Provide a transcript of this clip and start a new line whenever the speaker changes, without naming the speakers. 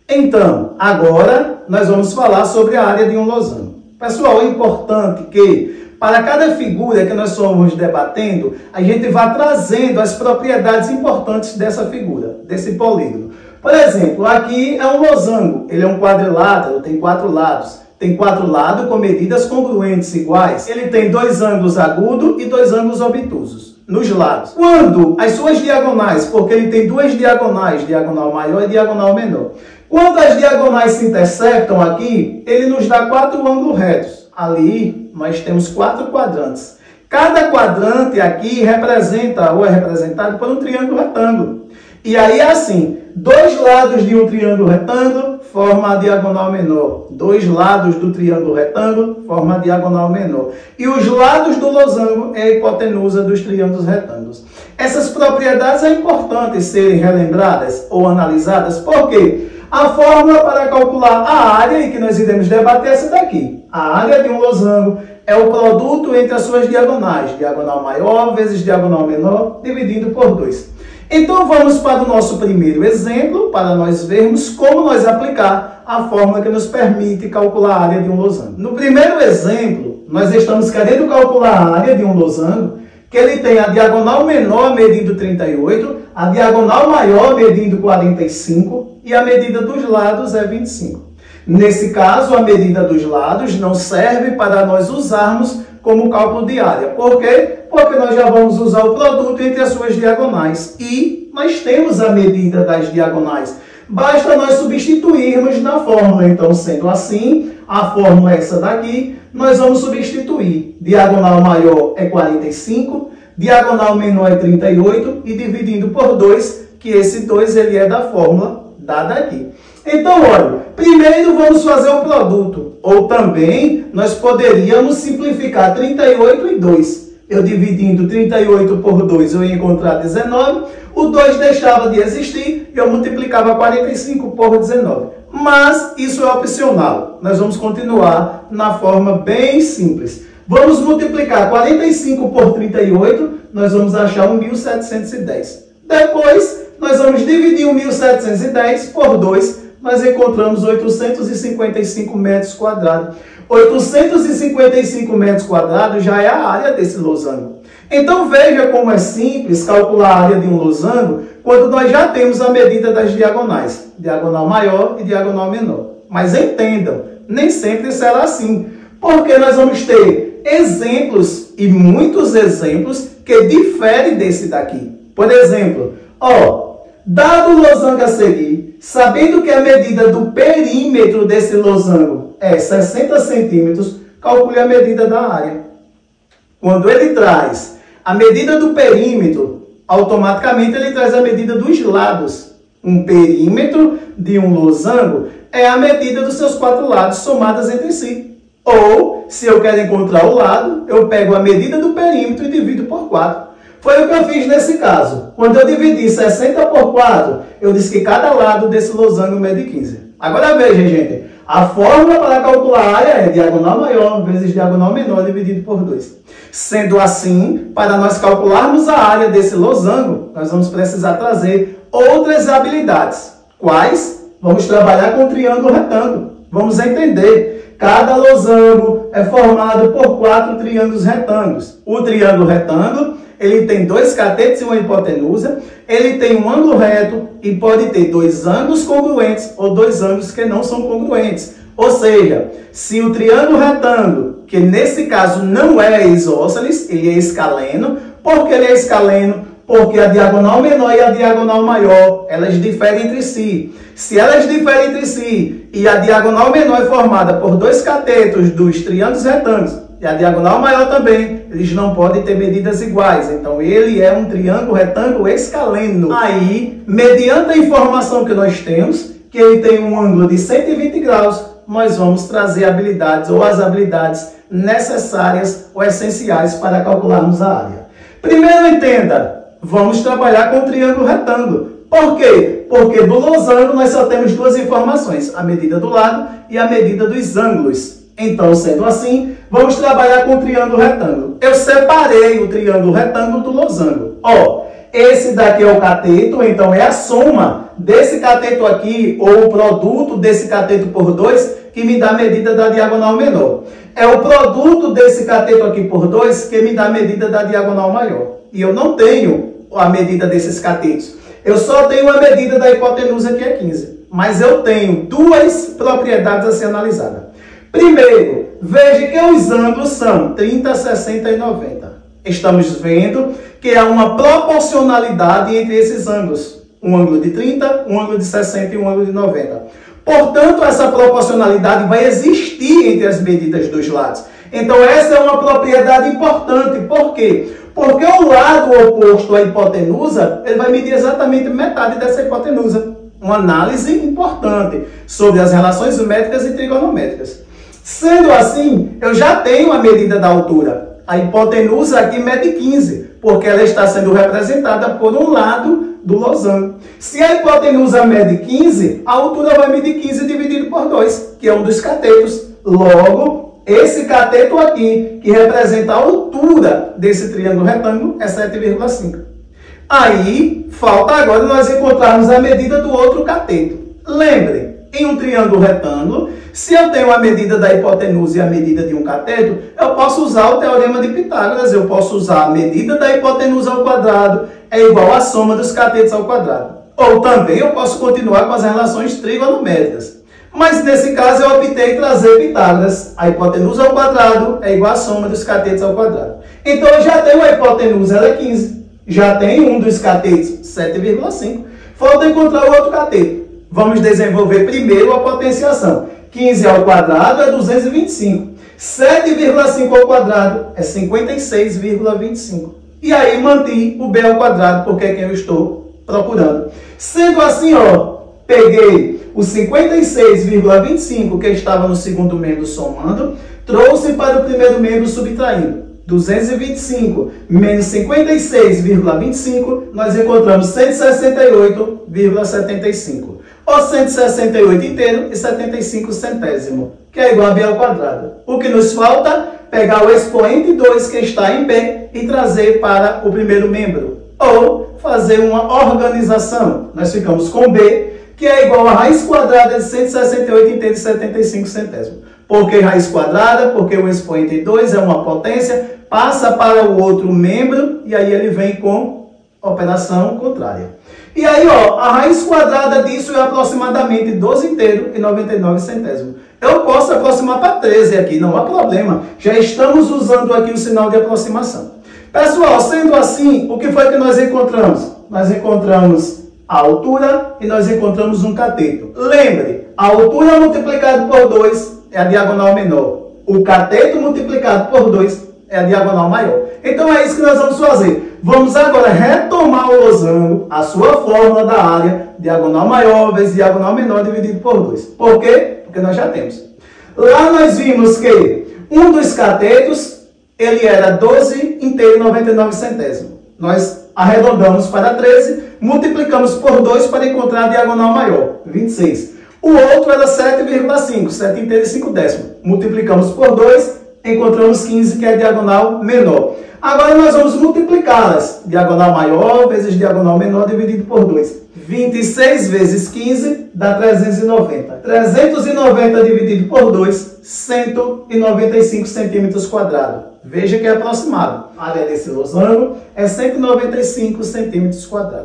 Então, agora nós vamos falar sobre a área de um losango. Pessoal, é importante que para cada figura que nós estamos debatendo, a gente vá trazendo as propriedades importantes dessa figura, desse polígono. Por exemplo, aqui é um losango, ele é um quadrilátero, tem 4 lados. Tem 4 lados com medidas congruentes iguais. Ele tem 2 ângulos agudos e 2 ângulos obtusos nos lados. Quando as suas diagonais, porque ele tem 2 diagonais, diagonal maior e diagonal menor. Quando as diagonais se intersectam aqui, ele nos dá 4 ângulos retos. Ali nós temos 4 quadrantes. Cada quadrante aqui representa ou é representado por um triângulo retângulo. E aí é assim, 2 lados de um triângulo retângulo formam a diagonal menor. 2 lados do triângulo retângulo formam a diagonal menor. E os lados do losango é a hipotenusa dos triângulos retângulos. Essas propriedades é importante serem relembradas ou analisadas, porque a fórmula para calcular a área que nós iremos debater é essa daqui. A área de um losango é o produto entre as suas diagonais. Diagonal maior vezes diagonal menor, dividindo por 2. Então vamos para o nosso primeiro exemplo, para nós vermos como nós aplicar a fórmula que nos permite calcular a área de um losango. No primeiro exemplo, nós estamos querendo calcular a área de um losango, que ele tem a diagonal menor medindo 38, a diagonal maior medindo 45 e a medida dos lados é 25. Nesse caso, a medida dos lados não serve para nós usarmos como cálculo de área. Por quê? Porque nós já vamos usar o produto entre as suas diagonais. E nós temos a medida das diagonais. Basta nós substituirmos na fórmula. Então, sendo assim, a fórmula é essa daqui. Nós vamos substituir. Diagonal maior é 45, diagonal menor é 38 e dividindo por 2, que esse 2 ele é da fórmula dada aqui. Então, olha, primeiro vamos fazer o produto. Ou também, nós poderíamos simplificar 38 e 2. Eu dividindo 38 por 2, eu ia encontrar 19. O 2 deixava de existir e eu multiplicava 45 por 19. Mas isso é opcional. Nós vamos continuar na forma bem simples. Vamos multiplicar 45 por 38, nós vamos achar 1.710. Depois, nós vamos dividir 1.710 por 2, nós encontramos 855 metros quadrados. 855 metros quadrados já é a área desse losango. Então veja como é simples calcular a área de um losango quando nós já temos a medida das diagonais. Diagonal maior e diagonal menor. Mas entendam, nem sempre será assim. Porque nós vamos ter exemplos e muitos exemplos que diferem desse daqui. Por exemplo, dado o losango a seguir, sabendo que a medida do perímetro desse losango é 60 centímetros, calcule a medida da área. Quando ele traz a medida do perímetro, automaticamente ele traz a medida dos lados. Um perímetro de um losango é a medida dos seus 4 lados somadas entre si. Ou, se eu quero encontrar o lado, eu pego a medida do perímetro e divido por 4. Foi o que eu fiz nesse caso. Quando eu dividi 60 por 4, eu disse que cada lado desse losango mede 15. Agora veja, gente. A fórmula para calcular a área é diagonal maior vezes diagonal menor dividido por 2. Sendo assim, para nós calcularmos a área desse losango, nós vamos precisar trazer outras habilidades. Quais? Vamos trabalhar com o triângulo retângulo. Vamos entender. Cada losango é formado por 4 triângulos retângulos. O triângulo retângulo, ele tem 2 catetos e uma hipotenusa, ele tem um ângulo reto e pode ter 2 ângulos congruentes ou 2 ângulos que não são congruentes. Ou seja, se o triângulo retângulo, que nesse caso não é isósceles, ele é escaleno. Por que ele é escaleno? Porque a diagonal menor e a diagonal maior, elas diferem entre si. Se elas diferem entre si e a diagonal menor é formada por 2 catetos dos triângulos retângulos, e a diagonal maior também, eles não podem ter medidas iguais. Então, ele é um triângulo retângulo escaleno. Aí, mediante a informação que nós temos, que ele tem um ângulo de 120 graus, nós vamos trazer habilidades ou as habilidades necessárias ou essenciais para calcularmos a área. Primeiro, entenda, vamos trabalhar com o triângulo retângulo. Por quê? Porque do losango nós só temos 2 informações, a medida do lado e a medida dos ângulos. Então, sendo assim, vamos trabalhar com o triângulo retângulo. Eu separei o triângulo retângulo do losango. Esse daqui é o cateto, então é a soma desse cateto aqui, ou o produto desse cateto por 2, que me dá a medida da diagonal menor. É o produto desse cateto aqui por 2 que me dá a medida da diagonal maior. E eu não tenho a medida desses catetos. Eu só tenho a medida da hipotenusa, que é 15. Mas eu tenho duas propriedades a ser analisadas. Primeiro, veja que os ângulos são 30, 60 e 90. Estamos vendo que há uma proporcionalidade entre esses ângulos. Um ângulo de 30, um ângulo de 60 e um ângulo de 90. Portanto, essa proporcionalidade vai existir entre as medidas dos lados. Então, essa é uma propriedade importante. Por quê? Porque o lado oposto à hipotenusa, ele vai medir exatamente metade dessa hipotenusa. Uma análise importante sobre as relações métricas e trigonométricas. Sendo assim, eu já tenho a medida da altura. A hipotenusa aqui mede 15, porque ela está sendo representada por um lado do losango. Se a hipotenusa mede 15, a altura vai medir 15 dividido por 2, que é um dos catetos. Logo, esse cateto aqui, que representa a altura desse triângulo retângulo, é 7,5. Aí, falta agora nós encontrarmos a medida do outro cateto. Lembrem, em um triângulo retângulo, se eu tenho a medida da hipotenusa e a medida de um cateto, eu posso usar o teorema de Pitágoras. Eu posso usar a medida da hipotenusa ao quadrado é igual à soma dos catetos ao quadrado. Ou também eu posso continuar com as relações trigonométricas. Mas nesse caso eu optei em trazer Pitágoras. A hipotenusa ao quadrado é igual à soma dos catetos ao quadrado. Então eu já tenho a hipotenusa, ela é 15. Já tenho um dos catetos, 7,5. Falta encontrar o outro cateto. Vamos desenvolver primeiro a potenciação. 15 ao quadrado é 225. 7,5 ao quadrado é 56,25. E aí mantive o b ao quadrado, porque é quem eu estou procurando. Sendo assim, ó, peguei o 56,25 que estava no segundo membro somando, trouxe para o primeiro membro subtraindo. 225 menos 56,25, nós encontramos 168,75. Ou 168 inteiro e 75 centésimo, que é igual a b ao quadrado. O que nos falta? Pegar o expoente 2 que está em b e trazer para o primeiro membro. Ou fazer uma organização. Nós ficamos com b, que é igual a raiz quadrada de 168 inteiro e 75 centésimo. Por que raiz quadrada? Porque o expoente 2 é uma potência, passa para o outro membro e aí ele vem com operação contrária. E aí, ó, a raiz quadrada disso é aproximadamente 12 inteiro e 99 centésimo. Eu posso aproximar para 13 aqui, não há problema. Já estamos usando aqui o sinal de aproximação. Pessoal, sendo assim, o que foi que nós encontramos? Nós encontramos a altura e nós encontramos um cateto. Lembre, a altura multiplicada por 2 é a diagonal menor. O cateto multiplicado por 2 é a diagonal maior. Então é isso que nós vamos fazer. Vamos agora retomar o losango, a sua fórmula da área, diagonal maior vezes diagonal menor dividido por 2. Por quê? Porque nós já temos. Lá nós vimos que um dos catetos, ele era 12 inteiro e 99 centésimo. Nós arredondamos para 13, multiplicamos por 2 para encontrar a diagonal maior, 26. O outro era 7,5, 7 inteiro e 5 décimo. Multiplicamos por 2, encontramos 15, que é a diagonal menor. Agora nós vamos multiplicá-las. Diagonal maior vezes diagonal menor dividido por 2. 26 vezes 15 dá 390. 390 dividido por 2, 195 centímetros quadrados. Veja que é aproximado. A área desse losango é 195 centímetros quadrados.